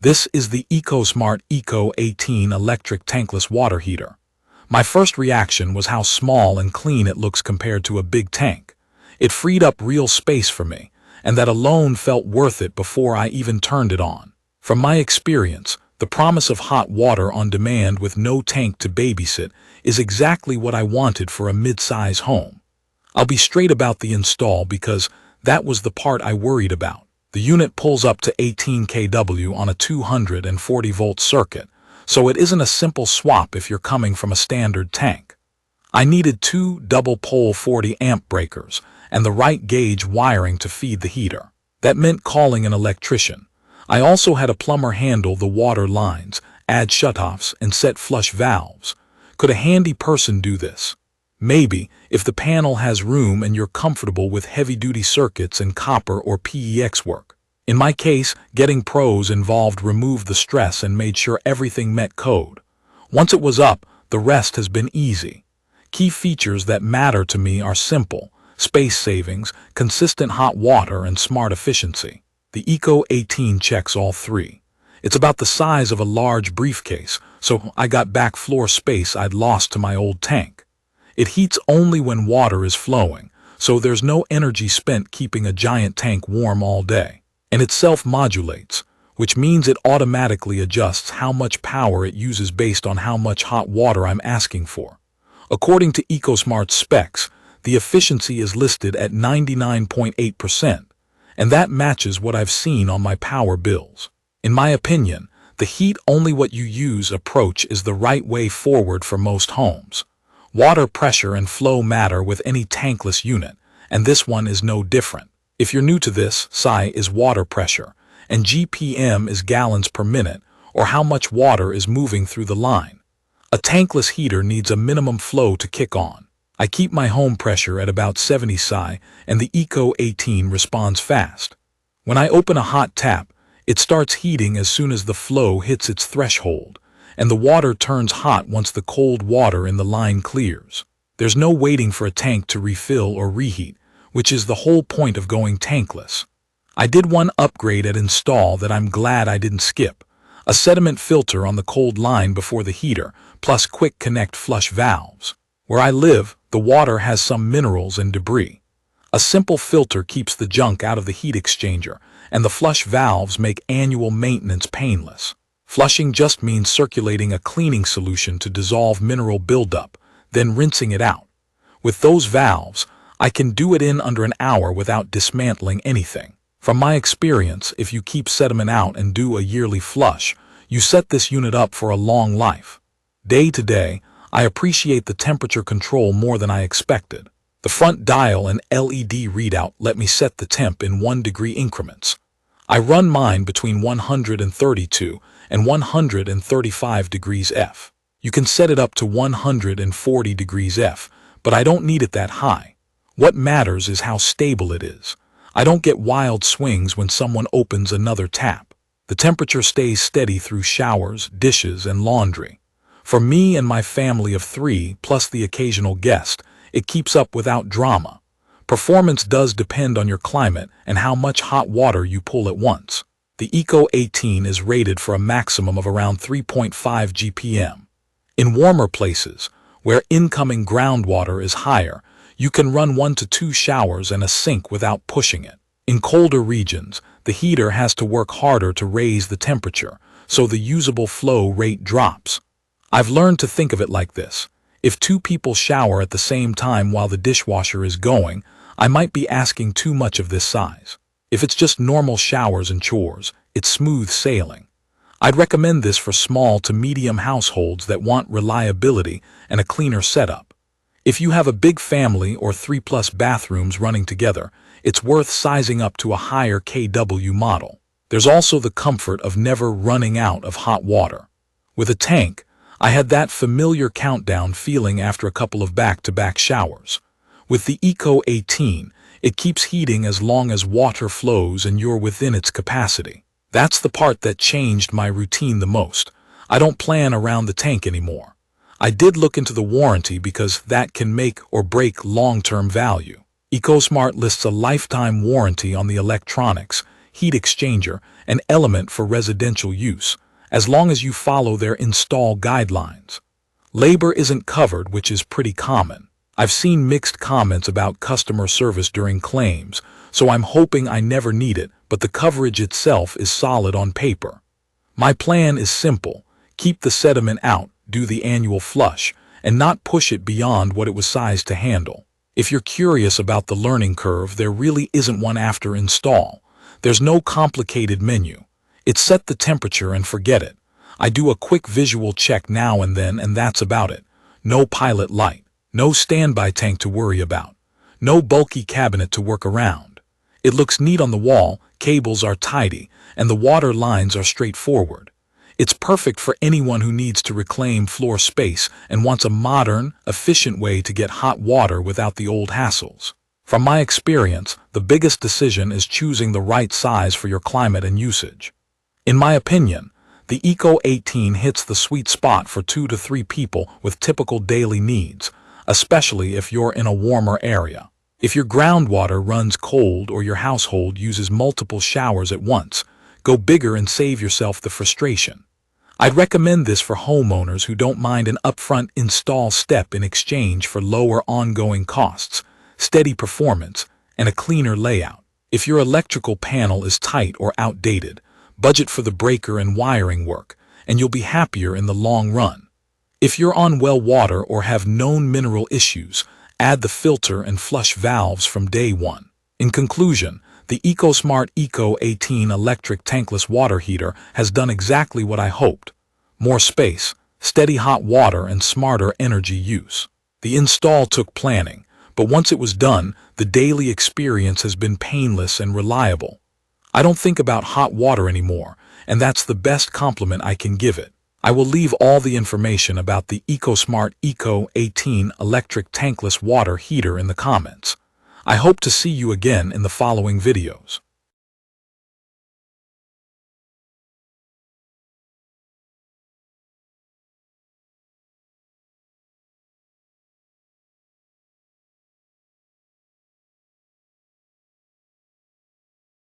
This is the EcoSmart ECO 18 electric tankless water heater. My first reaction was how small and clean it looks compared to a big tank. It freed up real space for me, and that alone felt worth it before I even turned it on. From my experience, the promise of hot water on demand with no tank to babysit is exactly what I wanted for a mid-size home. I'll be straight about the install because that was the part I worried about. The unit pulls up to 18 kW on a 240-volt circuit, so it isn't a simple swap if you're coming from a standard tank. I needed two double-pole 40-amp breakers and the right gauge wiring to feed the heater. That meant calling an electrician. I also had a plumber handle the water lines, add shutoffs, and set flush valves. Could a handy person do this? Maybe, if the panel has room and you're comfortable with heavy-duty circuits and copper or PEX work. In my case, getting pros involved removed the stress and made sure everything met code. Once it was up, the rest has been easy. Key features that matter to me are simple: space savings, consistent hot water, and smart efficiency. The ECO 18 checks all three. It's about the size of a large briefcase, so I got back floor space I'd lost to my old tank. It heats only when water is flowing, so there's no energy spent keeping a giant tank warm all day. And it self-modulates, which means it automatically adjusts how much power it uses based on how much hot water I'm asking for. According to EcoSmart's specs, the efficiency is listed at 99.8%, and that matches what I've seen on my power bills. In my opinion, the heat only what you use approach is the right way forward for most homes. Water pressure and flow matter with any tankless unit, and this one is no different. If you're new to this, SI is water pressure, and GPM is gallons per minute, or how much water is moving through the line. A tankless heater needs a minimum flow to kick on. I keep my home pressure at about 70 psi, and the ECO 18 responds fast. When I open a hot tap, it starts heating as soon as the flow hits its threshold, and the water turns hot once the cold water in the line clears. There's no waiting for a tank to refill or reheat, which is the whole point of going tankless. I did one upgrade at install that I'm glad I didn't skip: a sediment filter on the cold line before the heater, plus quick connect flush valves. Where I live, the water has some minerals and debris. A simple filter keeps the junk out of the heat exchanger, and the flush valves make annual maintenance painless. Flushing just means circulating a cleaning solution to dissolve mineral buildup, then rinsing it out. With those valves, I can do it in under an hour without dismantling anything. From my experience, if you keep sediment out and do a yearly flush, you set this unit up for a long life. Day to day, I appreciate the temperature control more than I expected. The front dial and LED readout let me set the temp in 1-degree increments. I run mine between 132 and 135 degrees F. You can set it up to 140 degrees F, but I don't need it that high. What matters is how stable it is. I don't get wild swings when someone opens another tap. The temperature stays steady through showers, dishes, and laundry. For me and my family of 3, plus the occasional guest, it keeps up without drama. Performance does depend on your climate and how much hot water you pull at once. The ECO 18 is rated for a maximum of around 3.5 GPM. In warmer places, where incoming groundwater is higher, you can run 1 to 2 showers and a sink without pushing it. In colder regions, the heater has to work harder to raise the temperature, so the usable flow rate drops. I've learned to think of it like this: if 2 people shower at the same time while the dishwasher is going, I might be asking too much of this size. If it's just normal showers and chores, it's smooth sailing. I'd recommend this for small to medium households that want reliability and a cleaner setup. If you have a big family or 3+ bathrooms running together, it's worth sizing up to a higher kW model. There's also the comfort of never running out of hot water. With a tank, I had that familiar countdown feeling after a couple of back-to-back showers. With the ECO 18, it keeps heating as long as water flows and you're within its capacity. That's the part that changed my routine the most. I don't plan around the tank anymore. I did look into the warranty because that can make or break long-term value. EcoSmart lists a lifetime warranty on the electronics, heat exchanger, and element for residential use, as long as you follow their install guidelines. Labor isn't covered, which is pretty common. I've seen mixed comments about customer service during claims, so I'm hoping I never need it, but the coverage itself is solid on paper. My plan is simple: keep the sediment out, do the annual flush, and not push it beyond what it was sized to handle. If you're curious about the learning curve, there really isn't one after install. There's no complicated menu. It's set the temperature and forget it. I do a quick visual check now and then, and that's about it. No pilot light, no standby tank to worry about, no bulky cabinet to work around. It looks neat on the wall, cables are tidy, and the water lines are straightforward. It's perfect for anyone who needs to reclaim floor space and wants a modern, efficient way to get hot water without the old hassles. From my experience, the biggest decision is choosing the right size for your climate and usage. In my opinion, the ECO 18 hits the sweet spot for 2 to 3 people with typical daily needs, especially if you're in a warmer area. If your groundwater runs cold or your household uses multiple showers at once, go bigger and save yourself the frustration. I'd recommend this for homeowners who don't mind an upfront install step in exchange for lower ongoing costs, steady performance, and a cleaner layout. If your electrical panel is tight or outdated, budget for the breaker and wiring work, and you'll be happier in the long run. If you're on well water or have known mineral issues, add the filter and flush valves from day one. In conclusion, the EcoSmart ECO 18 electric tankless water heater has done exactly what I hoped: more space, steady hot water, and smarter energy use. The install took planning, but once it was done, the daily experience has been painless and reliable. I don't think about hot water anymore, and that's the best compliment I can give it. I will leave all the information about the EcoSmart ECO 18 electric tankless water heater in the comments. I hope to see you again in the following videos.